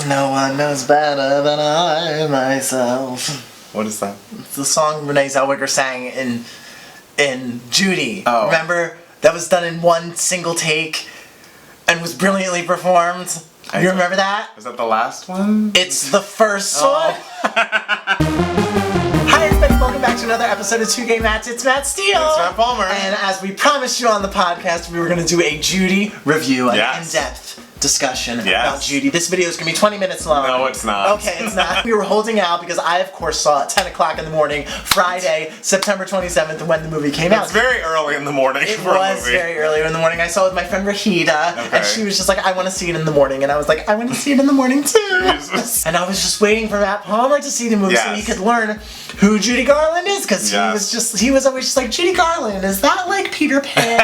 No one knows better than I myself. What is that? It's the song Renee Zellweger sang in Judy. Oh. Remember? That was done in one single take and was brilliantly performed. You remember that? Was that the last one? It's the first one. Hi everybody, welcome back to another episode of Two Gay Mats. It's Matt Steele. It's Matt Palmer. And as we promised you on the podcast, we were going to do a Judy review, an in-depth discussion about Judy. This video is going to be 20 minutes long. No, it's not. Okay, it's not. We were holding out because I, of course, saw it at 10 o'clock in the morning, Friday, September 27th, when the movie came out. It's very early in the morning for a movie. Very early in the morning. I saw it with my friend Rahita, and she was just like, I want to see it in the morning. And I was like, I want to see it in the morning too. Jesus. And I was just waiting for Matt Palmer to see the movie so he could learn who Judy Garland is, because he was always just like, Judy Garland, is that like Peter Pan?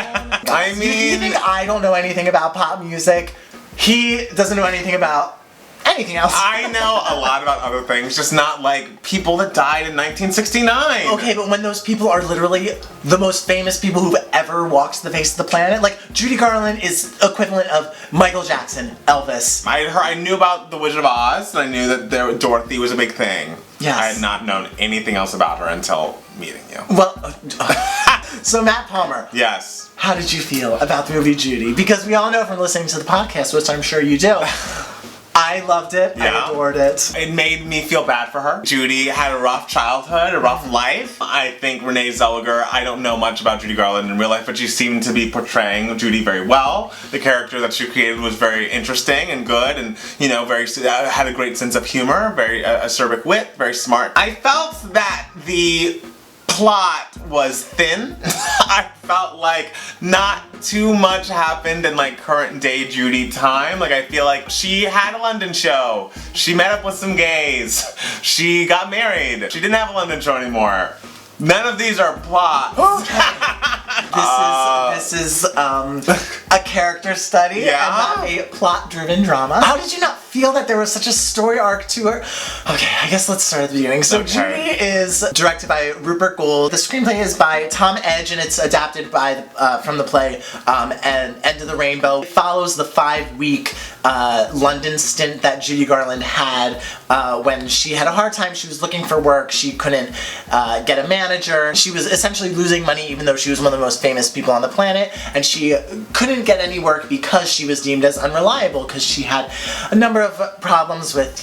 I mean, you think I don't know anything about pop music? He doesn't know anything about anything else. I know a lot about other things, just not like people that died in 1969. Okay, but when those people are literally the most famous people who've ever walked the face of the planet, like Judy Garland is equivalent of Michael Jackson, Elvis. I knew about The Wizard of Oz, and I knew that Dorothy was a big thing. Yes. I had not known anything else about her until meeting you. Well, so Matt Palmer. Yes. How did you feel about the movie Judy? Because we all know from listening to the podcast, which I'm sure you do, I loved it. I adored it. It made me feel bad for her. Judy had a rough childhood, a rough life. I think Renee Zellweger, I don't know much about Judy Garland in real life, but she seemed to be portraying Judy very well. The character that she created was very interesting and good, and had a great sense of humor, very acerbic wit, very smart. I felt that the plot was thin. I felt like not too much happened in like current day Judy time. Like I feel like she had a London show. She met up with some gays. She got married. She didn't have a London show anymore. None of these are plots. This is a character study and not a plot-driven drama. How did you not feel that there was such a story arc to her? Okay, I guess let's start at the beginning. So Judy is directed by Rupert Gould. The screenplay is by Tom Edge, and it's adapted by from the play and End of the Rainbow. It follows the 5-week London stint that Judy Garland had when she had a hard time. She was looking for work. She couldn't get a manager. She was essentially losing money even though she was one of the most famous people on the planet, and she couldn't get any work because she was deemed as unreliable because she had a number of problems with,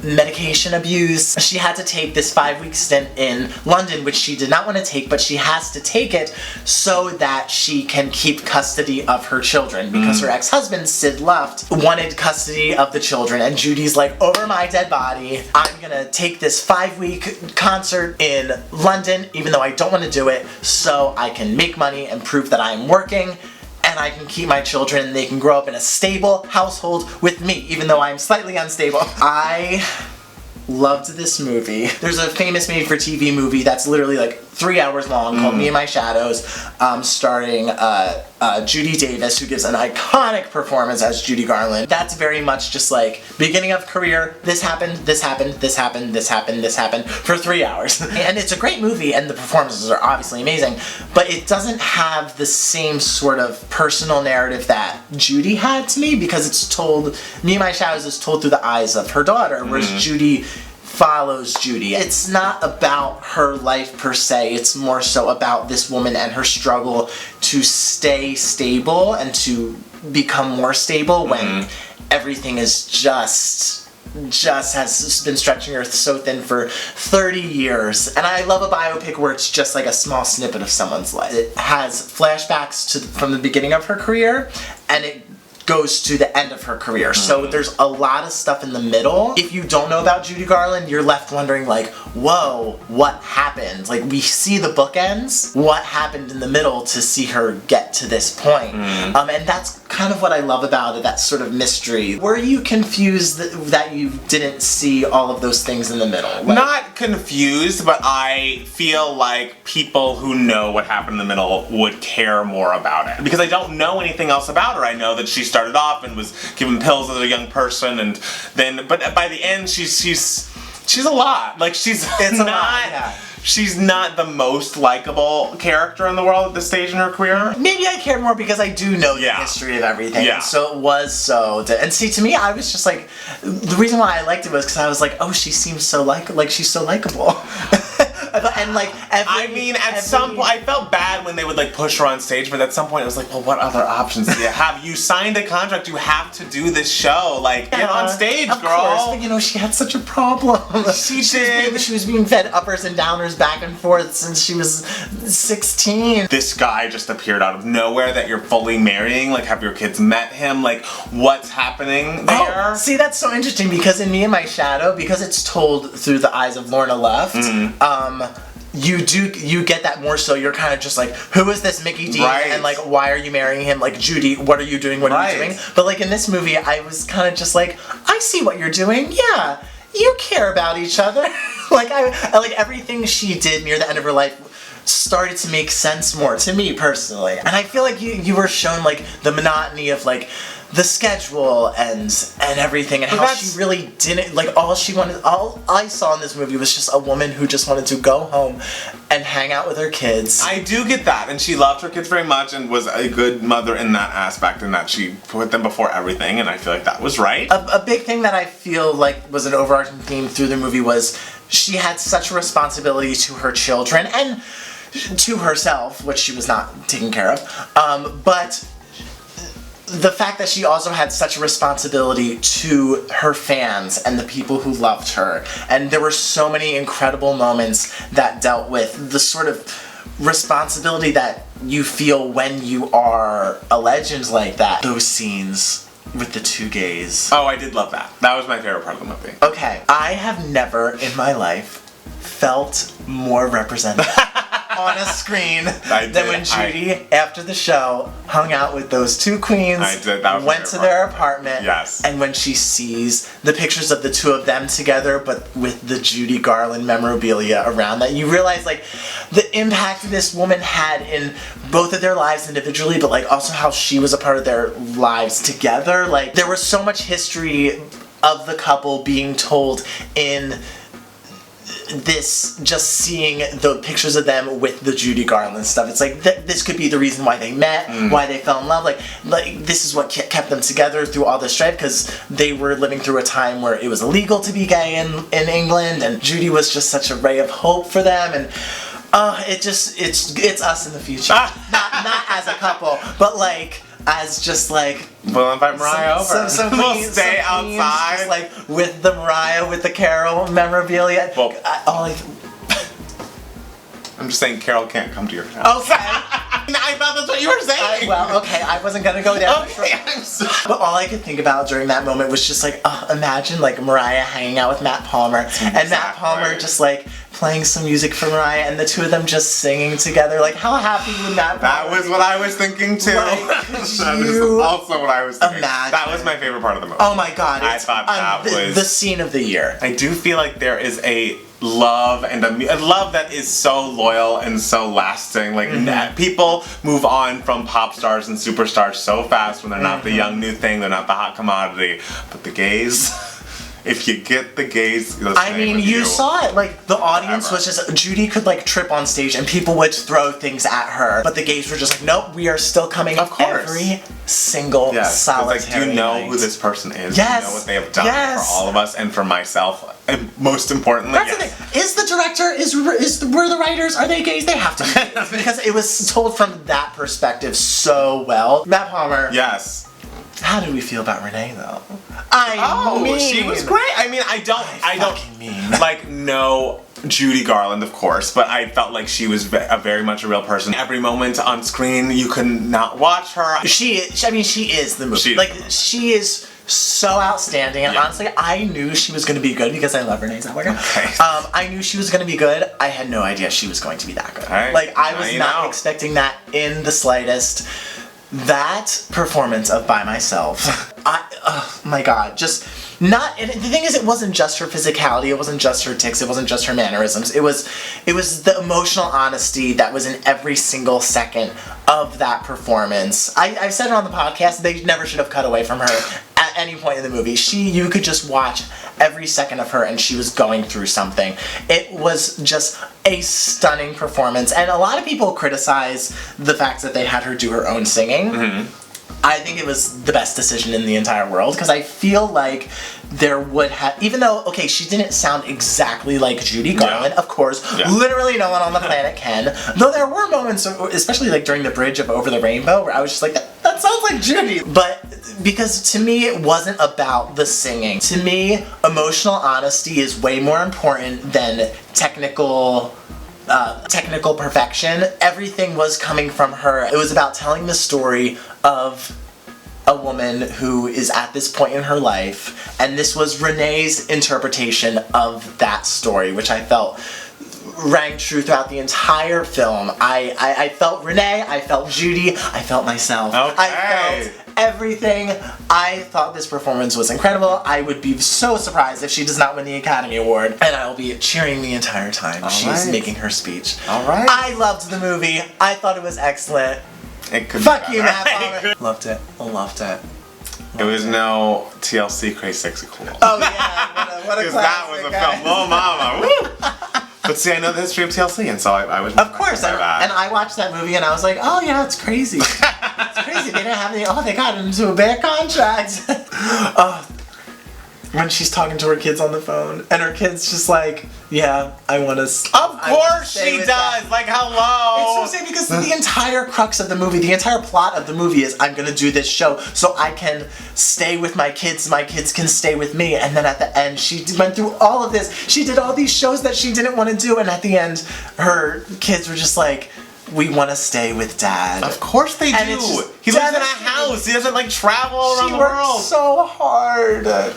medication abuse. She had to take this 5-week stint in London, which she did not want to take, but she has to take it so that she can keep custody of her children because her ex-husband, Sid Luft, wanted custody of the children, and Judy's like, over my dead body, I'm gonna take this 5-week concert in London, even though I don't want to do it, so I can make money and prove that I'm working, and I can keep my children and they can grow up in a stable household with me, even though I'm slightly unstable. I loved this movie. There's a famous made-for-TV movie that's literally like 3 hours long called Me and My Shadows, starring Judy Davis, who gives an iconic performance as Judy Garland. That's very much just like beginning of career, this happened, this happened, this happened, this happened, this happened for 3 hours. And it's a great movie and the performances are obviously amazing, but it doesn't have the same sort of personal narrative that Judy had to me, because it's told, Me and My Shadows is told through the eyes of her daughter, whereas Judy follows Judy. It's not about her life per se, it's more so about this woman and her struggle to stay stable and to become more stable when everything is just has been stretching her so thin for 30 years. And I love a biopic where it's just like a small snippet of someone's life. It has flashbacks from the beginning of her career, and it goes to the end of her career. So there's a lot of stuff in the middle. If you don't know about Judy Garland, you're left wondering like, whoa, what happened? Like, we see the bookends. What happened in the middle to see her get to this point? And that's kind of what I love about it, that sort of mystery. Were you confused that you didn't see all of those things in the middle? Like, not confused, but I feel like people who know what happened in the middle would care more about it. Because I don't know anything else about her. I know that she started off and was given pills as a young person, and then, but by the end she's a lot. Like, she's she's not the most likable character in the world at this stage in her career. Maybe I cared more because I do know the history of everything. Yeah. And so it was so... And see, to me, I was just like... The reason why I liked it was because I was like, oh, she seems so she's so likable. And like, at some point, I felt bad when they would like push her on stage, but at some point it was like, well, what other options do you have? You signed a contract, you have to do this show. Like, get on stage, of girl. Course, but you know, she had such a problem. She was being fed uppers and downers back and forth since she was 16. This guy just appeared out of nowhere that you're fully marrying. Like, have your kids met him? Like, what's happening there? Oh, see, that's so interesting because in Me and My Shadow, because it's told through the eyes of Lorna Luft, you get that more so. You're kind of just like, who is this Mickey D? Right. And like, why are you marrying him? Like, Judy, what are you doing? What are you doing? But like in this movie, I was kind of just like, I see what you're doing. Yeah, you care about each other. Like I like everything she did near the end of her life started to make sense more to me personally. And I feel like you were shown like the monotony of like the schedule and everything, and how she really didn't, like, all I saw in this movie was just a woman who just wanted to go home and hang out with her kids. I do get that, and she loved her kids very much and was a good mother in that aspect, and that she put them before everything, and I feel like that was right. A big thing that I feel like was an overarching theme through the movie was she had such a responsibility to her children and to herself, which she was not taking care of, but the fact that she also had such a responsibility to her fans and the people who loved her. And there were so many incredible moments that dealt with the sort of responsibility that you feel when you are a legend like that. Those scenes with the two gays. Oh, I did love that. That was my favorite part of the movie. Okay, I have never in my life felt more represented on a screen than when Judy, after the show, hung out with those two queens, went to their apartment, and when she sees the pictures of the two of them together, but with the Judy Garland memorabilia around that, you realize like the impact this woman had in both of their lives individually, but like also how she was a part of their lives together. Like there was so much history of the couple being told in this, just seeing the pictures of them with the Judy Garland stuff. It's like this could be the reason why they met, why they fell in love. Like this is what kept them together through all this strife, because they were living through a time where it was illegal to be gay in England, and Judy was just such a ray of hope for them. And it's us in the future. not as a couple, but like as just like, we'll invite Mariah over. We'll stay outside, just like with the Mariah, with the Carol memorabilia. Well, I'm just saying Carol can't come to your house. Okay. I thought that's what you were saying. I wasn't gonna go there. Okay, but all I could think about during that moment was just like, imagine like Mariah hanging out with Matt Palmer, and Matt Palmer just like playing some music for Mariah, and the two of them just singing together. Like, how happy would Matt Palmer? That was what I was thinking too. Like, that is also what I was thinking. Imagine. That was my favorite part of the movie. Oh my god! I thought that was the scene of the year. I do feel like there is a love and a love that is so loyal and so lasting. Like that people move on from pop stars and superstars so fast when they're not the young new thing, they're not the hot commodity. But the gays, if you get the gays, I mean, you saw it. Like the audience was just, Judy could like trip on stage and people would throw things at her, but the gays were just like, nope, we are still coming. Of course. Every single solitary like, do you know night. who this person is? Yes. Do you know what they have done for all of us and for myself? And most importantly, that's the thing. Is the director, were the writers, are they gays? They have to be. Because it was told from that perspective so well. Matt Palmer. Yes. How did we feel about Renee though? She was great. I mean, I don't like know Judy Garland, of course, but I felt like she was very much a real person. Every moment on screen, you could not watch her. She is the movie. She is so outstanding, and honestly, I knew she was going to be good because I love Renee Zellweger. Okay. I knew she was going to be good. I had no idea she was going to be that good. Right. Like, I was not expecting that in the slightest. That performance of By Myself, oh my god, just not, and the thing is, it wasn't just her physicality, it wasn't just her tics, it wasn't just her mannerisms, it was the emotional honesty that was in every single second of that performance. I've said it on the podcast, they never should have cut away from her at any point in the movie. You could just watch every second of her and she was going through something. It was just a stunning performance, and a lot of people criticize the fact that they had her do her own singing. I think it was the best decision in the entire world, because I feel like there would have, even though, okay, she didn't sound exactly like Judy Garland, of course, literally no one on the planet can, though there were moments, especially like during the bridge of Over the Rainbow, where I was just like, that sounds like Judy. But because to me it wasn't about the singing. To me, emotional honesty is way more important than technical perfection. Everything was coming from her. It was about telling the story of a woman who is at this point in her life, and this was Renee's interpretation of that story, which I felt rang true throughout the entire film. I felt Renee, I felt Judy, I felt myself. Okay. I felt everything. I thought this performance was incredible. I would be so surprised if she does not win the Academy Award, and I will be cheering the entire time she's making her speech. Alright. I loved the movie. I thought it was excellent. It could Fuck you, Matt Palmer. Loved it. Loved it. It was no TLC Crazy Sexy Cool. Oh yeah, what a Because that was a film. Oh mama, woo! But see, I know the history of TLC, and so I was. Of course, and I watched that movie, and I was like, oh yeah, it's crazy. It's crazy. They didn't have any. Oh, they got into a bad contract. When she's talking to her kids on the phone, and her kid's just like, yeah, I want to. Of course she does. That. Like, hello. It's so sad, because the entire crux of the movie, the entire plot of the movie is, I'm gonna do this show so I can stay with my kids can stay with me. And then at the end, she went through all of this. She did all these shows that she didn't want to do, and at the end, her kids were just like, we want to stay with Dad. Of course they do. He lives in a house. He doesn't like travel around the world. She works so hard.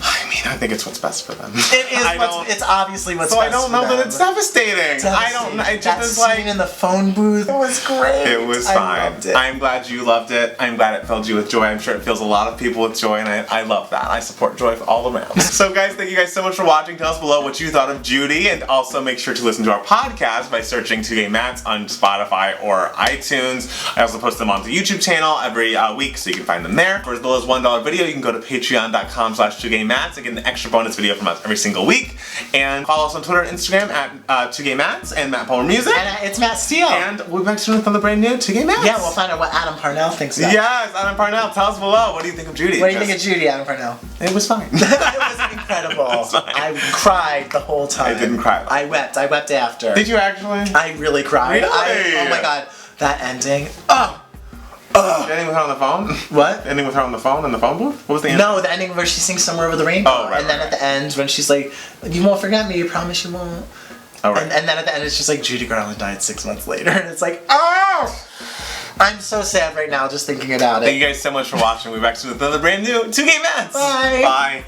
I mean, I think it's what's best for them. It is. It's obviously what's best for them. So I don't know that it's devastating. I don't. It just is like in the phone booth. It was great. It was fine. I loved it. I'm glad you loved it. I'm glad it filled you with joy. I'm sure it fills a lot of people with joy, and I love that. I support joy all around. So guys, thank you guys so much for watching. Tell us below what you thought of Judy, and also make sure to listen to our podcast by searching 2 Gay Mats on Spotify or iTunes. I also post them on the YouTube channel every week, so you can find them there. For as little as $1 video, you can go to patreon.com/2gaymats and get an extra bonus video from us every single week. And follow us on Twitter and Instagram at 2 Gay Mats and Matt Palmer Music. And it's Matt Steele. And we'll be back soon with another brand new 2 Gay Mats. Yeah, we'll find out what Adam Parnell thinks about it. Yes, Adam Parnell. Tell us below. What do you think of Judy? What do you think of Judy, Adam Parnell? It was fine. It was incredible. I cried the whole time. I didn't cry. I wept. I wept after. Did you actually? I really cried. Really? Oh my god. That ending. The ending with her on the phone? What? The ending with her on the phone in the phone booth? What was the ending? No, the ending where she sings Somewhere Over the Rainbow. Oh, right, and then at the end when she's like, you won't forget me, you promise you won't. Oh, right. And then at the end it's just like, Judy Garland died 6 months later. And it's like, oh! I'm so sad right now just thinking about it. Thank you guys so much for watching. We'll be back soon with another brand new 2 Gay Mats. Bye. Bye.